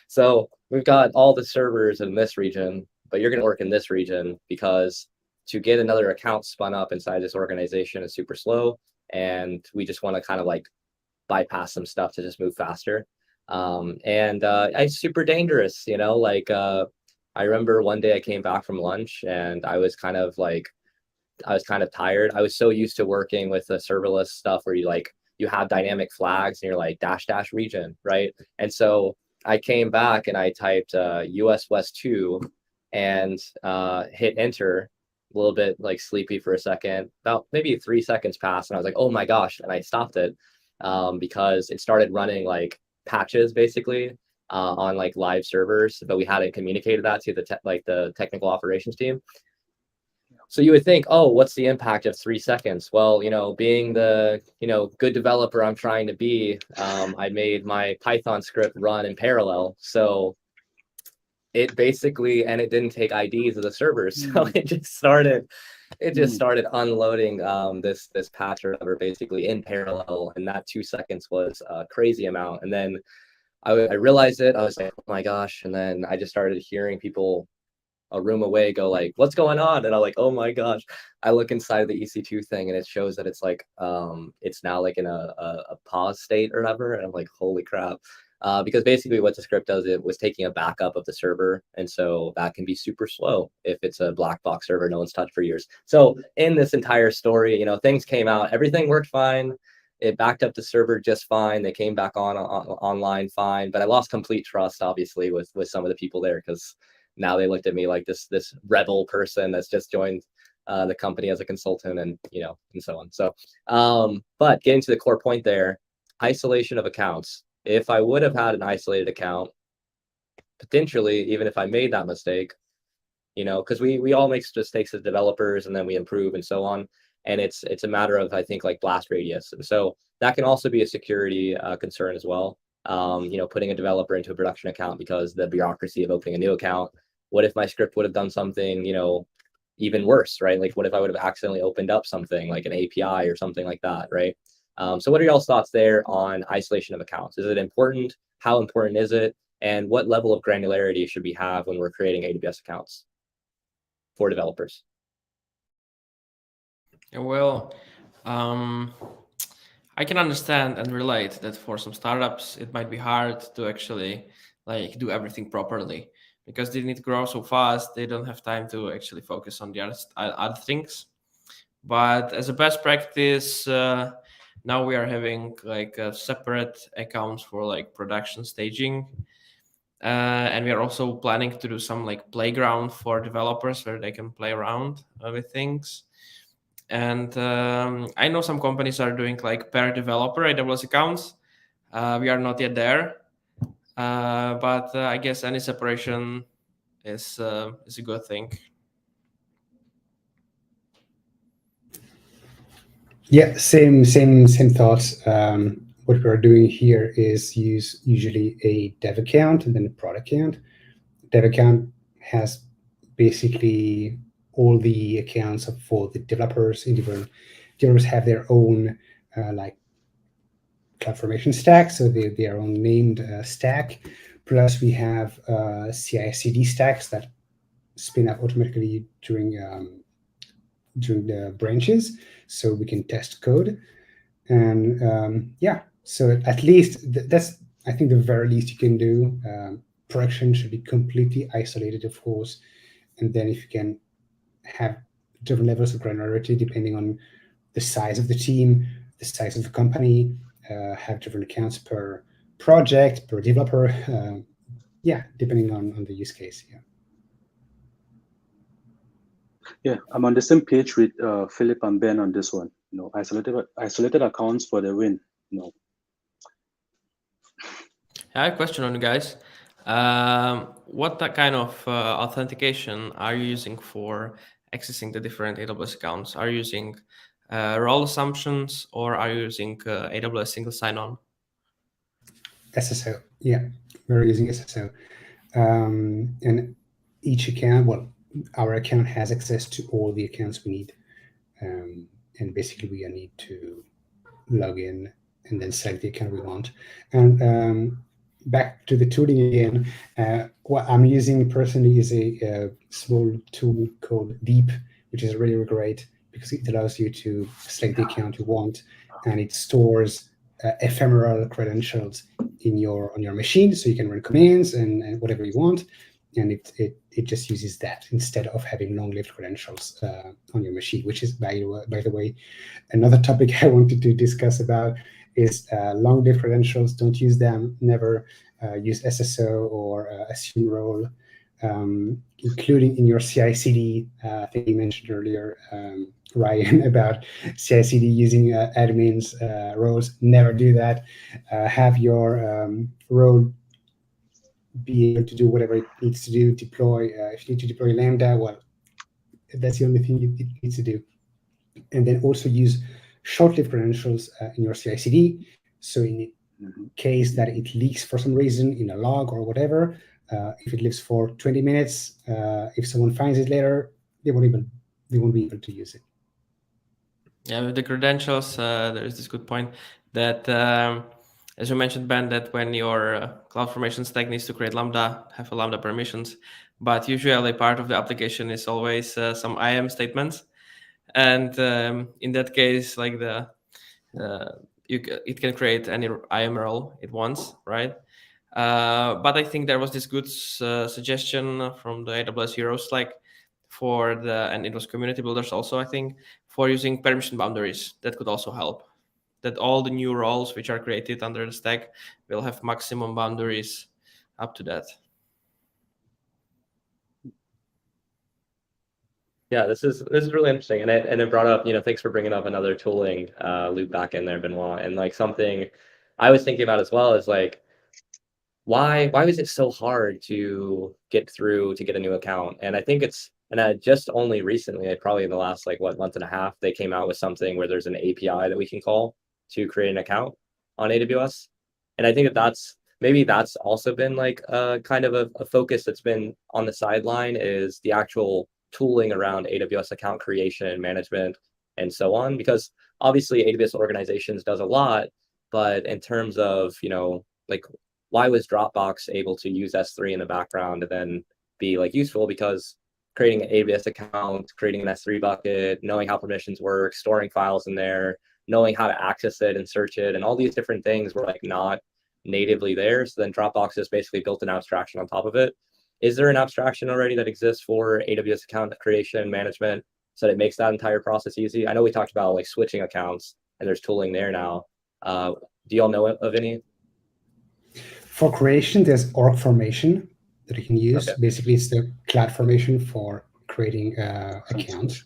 So we've got all the servers in this region, but you're going to work in this region because to get another account spun up inside this organization is super slow. And we just want to kind of like bypass some stuff to just move faster. And it's super dangerous, I remember one day I came back from lunch and I was kind of tired. I was so used to working with the serverless stuff where you have dynamic flags and you're like -- region, right? And so I came back and I typed US West 2 and hit enter, a little bit like sleepy for a second. About maybe 3 seconds passed and I was like, oh my gosh, and I stopped it because it started running like patches basically. On like live servers, but we hadn't communicated that to the technical operations team. So you would think, oh, what's the impact of 3 seconds? Well, being the good developer I'm trying to be, I made my Python script run in parallel. So it basically, and it didn't take IDs of the servers, so it just started unloading this patch or whatever basically in parallel, and that 2 seconds was a crazy amount. And then I realized it. I was like, oh my gosh. And then I just started hearing people a room away go like, what's going on? And I'm like, oh my gosh. I look inside the EC2 thing and it shows that it's like, it's now like in a pause state or whatever. And I'm like, holy crap. Because basically what the script does, it was taking a backup of the server. And so that can be super slow if it's a black box server no one's touched for years. So in this entire story, things came out, everything worked fine. it backed up the server just fine. They came back online fine, but I lost complete trust, obviously, with some of the people there, because now they looked at me like this rebel person that's just joined the company as a consultant, and and so on. So, but getting to the core point there, isolation of accounts. If I would have had an isolated account, potentially, even if I made that mistake, because we all make mistakes as developers, and then we improve and so on. And it's a matter of, I think, like blast radius. So that can also be a security concern as well. Putting a developer into a production account because the bureaucracy of opening a new account. What if my script would have done something, even worse, right? Like, what if I would have accidentally opened up something like an API or something like that, right? So what are y'all's thoughts there on isolation of accounts? Is it important? How important is it? And what level of granularity should we have when we're creating AWS accounts for developers? Well, I can understand and relate that for some startups, it might be hard to actually do everything properly, because they need to grow so fast. They don't have time to actually focus on the other things. But as a best practice, now we are having separate accounts for production staging. And we are also planning to do some playground for developers where they can play around with things. And I know some companies are doing per developer AWS accounts. We are not yet there, but I guess any separation is a good thing. Yeah, same thoughts. What we're doing here is use usually a dev account and then a prod account. Dev account has basically all the accounts for the developers. Developers have their own CloudFormation stack, so their own named stack. Plus, we have CI/CD stacks that spin up automatically during the branches, so we can test code. And so at least that's, I think, the very least you can do. Production should be completely isolated, of course, and then if you can have different levels of granularity depending on the size of the team, the size of the company, have different accounts per project, per developer, depending on the use case. Yeah, I'm on the same page with Filip and Ben on this one. Isolated accounts for the win. I have a question on you guys. What kind of authentication are you using for accessing the different AWS accounts? Are you using role assumptions, or are you using AWS single sign-on? SSO, yeah, we're using SSO. And each account, our account has access to all the accounts we need. And basically we need to log in and then select the account we want. And back to the tooling again, what I'm using personally is a small tool called Deep, which is really great because it allows you to select the account you want, and it stores ephemeral credentials on your machine, so you can run commands and whatever you want, and it just uses that instead of having long-lived credentials on your machine, which is, by the way, another topic I wanted to discuss about is long-lived credentials. Don't use them. Never use SSO or assume role, including in your CI/CD. I think you mentioned earlier, Ryan, about CI/CD using admins roles. Never do that. Have your role be able to do whatever it needs to do. Deploy. If you need to deploy lambda, well, that's the only thing it needs to do. And then also use short-lived credentials in your CI/CD. So in case that it leaks for some reason in a log or whatever, if it lives for 20 minutes, if someone finds it later, they won't be able to use it. Yeah, with the credentials, there is this good point that, as you mentioned, Ben, that when your CloudFormation stack needs to create lambda, have a lambda permissions, but usually part of the application is always some IAM statements. And in that case, it can create any IAM role it wants, right? But I think there was this good suggestion from the AWS Heroes, and it was community builders also, I think, for using permission boundaries. That could also help. that all the new roles which are created under the stack will have maximum boundaries up to that. Yeah, this is really interesting, and it brought up, thanks for bringing up another tooling loop back in there, Benoit, and like something I was thinking about as well is like why was it so hard to get through to get a new account? And I think just only recently, probably in the last like month and a half, they came out with something where there's an API that we can call to create an account on AWS, and I think maybe that's also been like kind of a focus that's been on the sideline, is the actual tooling around AWS account creation, management, and so on. Because obviously AWS organizations does a lot, but in terms of, like why was Dropbox able to use S3 in the background and then be like useful? Because creating an AWS account, creating an S3 bucket, knowing how permissions work, storing files in there, knowing how to access it and search it, and all these different things were like not natively there. So then Dropbox just basically built an abstraction on top of it. Is there an abstraction already that exists for AWS account creation management so that it makes that entire process easy? I know we talked about like switching accounts and there's tooling there now. Do y'all know of any? For creation, there's org formation that you can use. Okay. Basically, it's the cloud formation for creating accounts.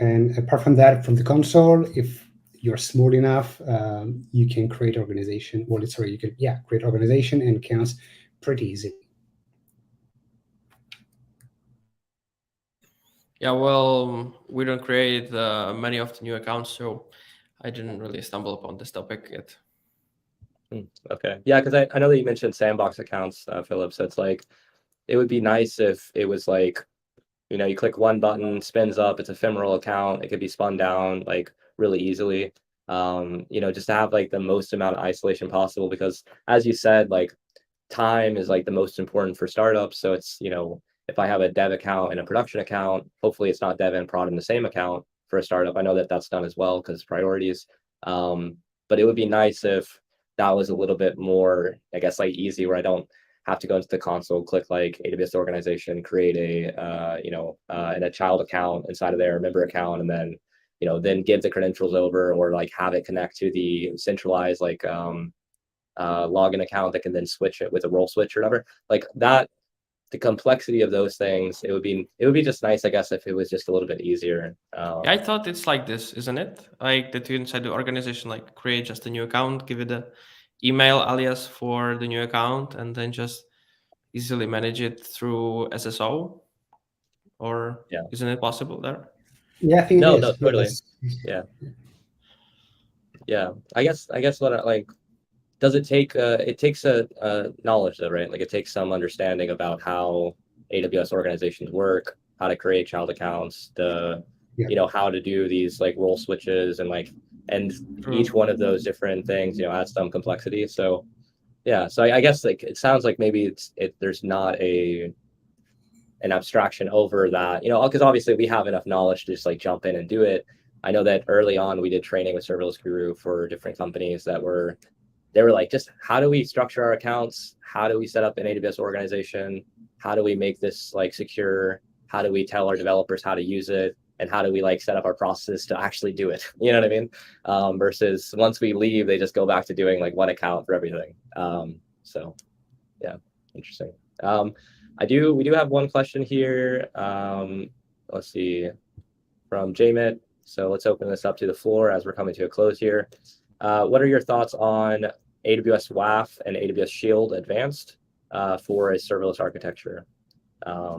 And apart from that, from the console, if you're small enough, you can create organization. Well, sorry, you can create organization and accounts pretty easily. Yeah, well, we don't create many of the new accounts, so I didn't really stumble upon this topic yet. Okay. Yeah, because I know that you mentioned Sandbox accounts, Filip. So it's like, it would be nice if it was like, you click one button, spins up, it's ephemeral account. It could be spun down like really easily. Just to have like the most amount of isolation possible, because as you said, like time is like the most important for startups. So it's, if I have a dev account and a production account, hopefully it's not dev and prod in the same account for a startup. I know that that's done as well because priorities. But it would be nice if that was a little bit more, I guess, like easy, where I don't have to go into the console, click like AWS organization, create a child account inside of there, a member account, and then, then give the credentials over, or like have it connect to the centralized like login account that can then switch it with a role switch or whatever. Like that, the complexity of those things, it would be just nice, I guess, if it was just a little bit easier. Yeah, I thought it's like this, isn't it? Like that you inside the organization, like create just a new account, give it a email alias for the new account, and then just easily manage it through SSO. Or isn't it possible there? Yeah, I think it is. No, totally. Yeah. I guess what like, does it take it takes a knowledge though, right? Like it takes some understanding about how AWS organizations work, how to create child accounts, how to do these like role switches, and each one of those different things, adds some complexity. So yeah, so I guess like it sounds like maybe there's not an abstraction over that, because obviously we have enough knowledge to just like jump in and do it. I know that early on we did training with Serverless Guru for different companies they were like, just how do we structure our accounts? How do we set up an AWS organization? How do we make this like secure? How do we tell our developers how to use it? And how do we like set up our processes to actually do it? You know what I mean? Versus once we leave, they just go back to doing like one account for everything. So yeah, interesting. We do have one question here. Let's see, from JMIT. So let's open this up to the floor as we're coming to a close here. What are your thoughts on AWS WAF and AWS Shield Advanced for a serverless architecture?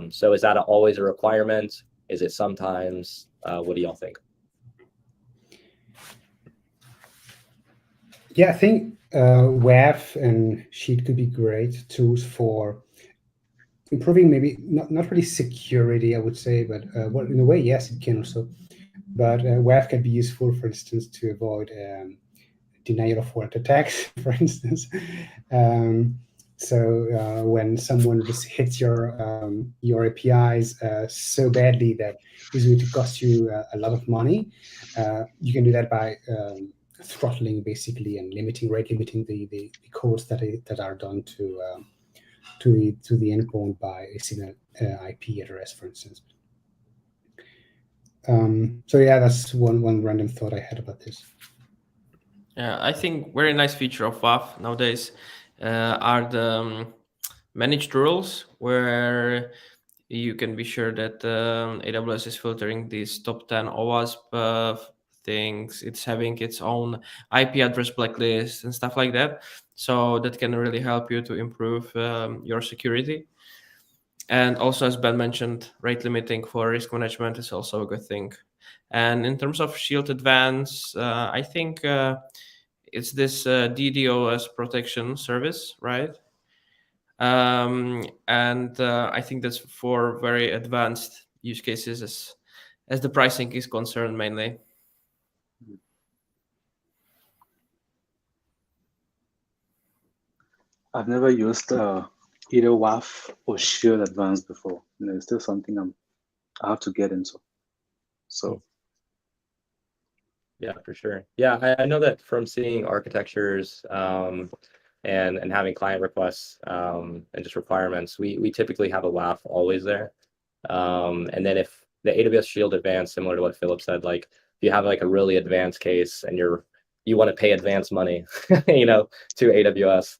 So is that always a requirement? Is it sometimes? What do y'all think? Yeah, I think WAF and Shield could be great tools for improving, maybe not really security, I would say, but well, in a way, yes, it can also. But WAF can be useful, for instance, to avoid denial of work attacks, for instance. So when someone just hits your APIs so badly that it's going to cost you a lot of money, you can do that by throttling basically and rate limiting the codes that are done to the endpoint by a single IP address, for instance. So yeah, that's one random thought I had about this. Yeah, I think very nice feature of WAF nowadays are the managed rules, where you can be sure that AWS is filtering these top 10 OWASP things. It's having its own IP address blacklist and stuff like that. So that can really help you to improve your security. And also, as Ben mentioned, rate limiting for risk management is also a good thing. And in terms of Shield Advance, I think it's this DDoS protection service, right? And I think that's for very advanced use cases as the pricing is concerned mainly. I've never used either WAF or Shield Advanced before. It's still something I have to get into. So Yeah, for sure. Yeah, I know that from seeing architectures and having client requests and just requirements, we typically have a WAF always there. And then if the AWS Shield Advanced, similar to what Filip said, like if you have like a really advanced case and you want to pay advanced money, to AWS,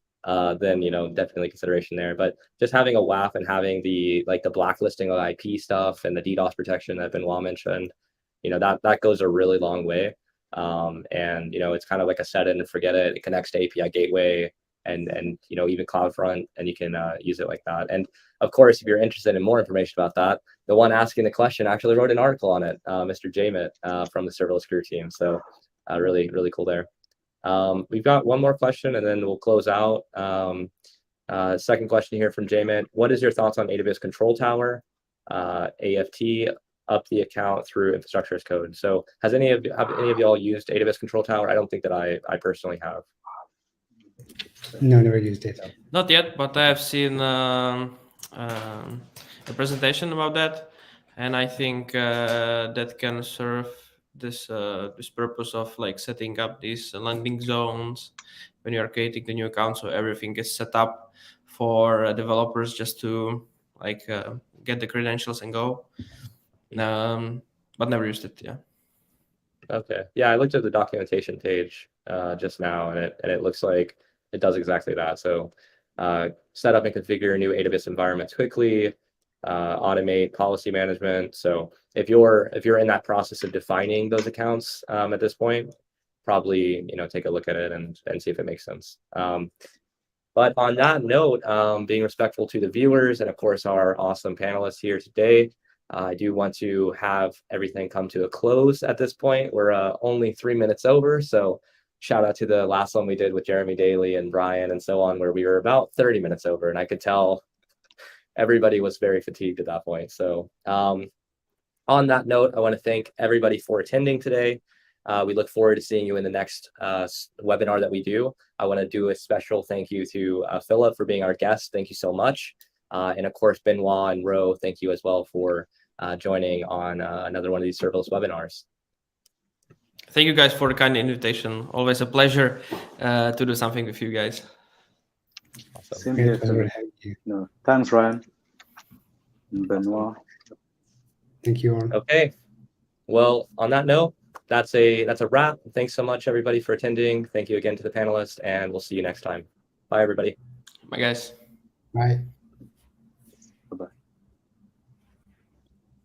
then definitely consideration there. But just having a WAF and having the blacklisting of IP stuff and the DDoS protection that Benoit mentioned, that goes a really long way. And it's kind of like a set it and forget it. It connects to API gateway and even CloudFront, and you can use it like that. And of course, if you're interested in more information about that, the one asking the question actually wrote an article on it, Mr. Jamit from the serverless career team. So really, really cool there. We've got one more question and then we'll close out. Second question here from Jamit. What is your thoughts on AWS Control Tower, AFT, up the account through infrastructure as code? So have any of y'all used AWS Control Tower? I don't think that I personally have. No, never used it. Not yet, but I have seen a presentation about that, and I think that can serve this purpose of like setting up these landing zones when you are creating the new account, so everything is set up for developers just to get the credentials and go. But never used it. Yeah. Okay. Yeah, I looked at the documentation page just now, and it looks like it does exactly that. So set up and configure new AWS environments quickly, automate policy management. So if you're in that process of defining those accounts at this point, probably take a look at it and see if it makes sense. But on that note, being respectful to the viewers and of course our awesome panelists here today, I do want to have everything come to a close at this point. We're only 3 minutes over, so shout out to the last one we did with Jeremy Daly and Brian and so on, where we were about 30 minutes over, and I could tell everybody was very fatigued at that point. So on that note, I want to thank everybody for attending today. We look forward to seeing you in the next webinar that we do. I want to do a special thank you to Filip for being our guest. Thank you so much. And of course, Benoit and Ro, thank you as well for joining on another one of these serverless webinars. Thank you guys for the kind invitation. Always a pleasure to do something with you guys. Awesome. Same here. No, thanks, Ryan and Benoit. Thank you all. Okay. Well, on that note, that's a wrap. Thanks so much, everybody, for attending. Thank you again to the panelists, and we'll see you next time. Bye, everybody. Bye, guys. Bye.